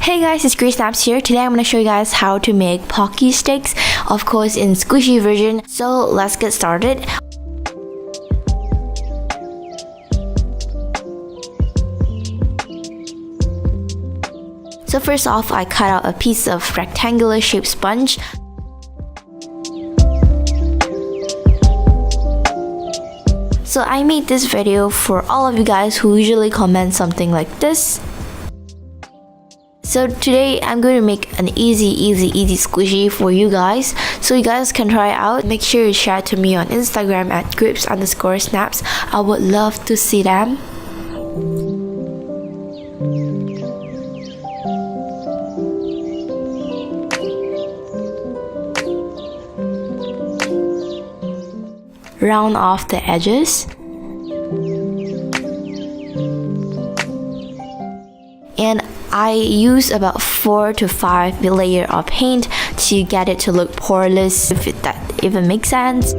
Hey guys, it's Grace Snaps here. Today I'm going to show you guys how to make Pocky sticks, of course in squishy version. So let's get started. So first off, I cut out a piece of rectangular shaped sponge. So I made this video for all of you guys who usually comment something like this. So today I'm going to make an easy squishy for you guys, so you guys can try it out. Make sure you share it to me on Instagram at grips_snaps. I would love to see them. Round off the edges. And I use about 4 to 5 layers of paint to get it to look poreless, if that even makes sense.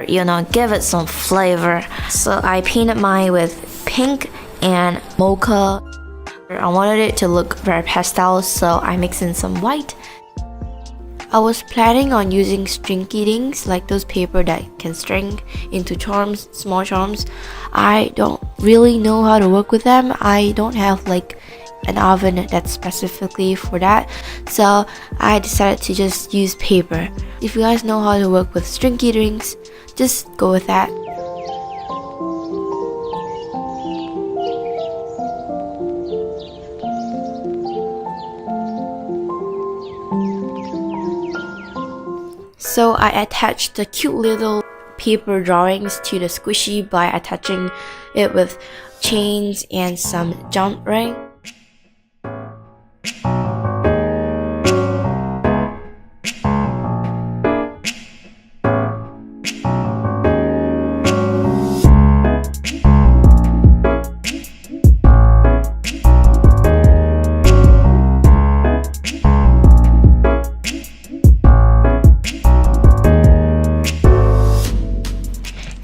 You know, give it some flavor. So I painted mine with pink and mocha. I wanted it to look very pastel, so I mixed in some white. I was planning on using stringy things like those paper that can string into charms, small charms. I don't really know how to work with them. I don't have like an oven that's specifically for that, so I decided to just use paper. If you guys know how to work with stringy rings, just go with that. So I attached the cute little paper drawings to the squishy by attaching it with chains and some jump ring.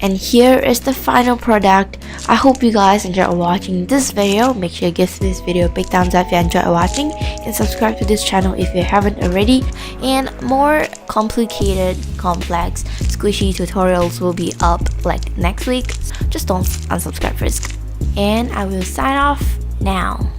And here is the final product. I hope you guys enjoyed watching this video. Make sure you give this video a big thumbs up if you enjoyed watching, and subscribe to this channel if you haven't already. And more complicated, complex, squishy tutorials will be up like next week. Just don't unsubscribe first. And I will sign off now.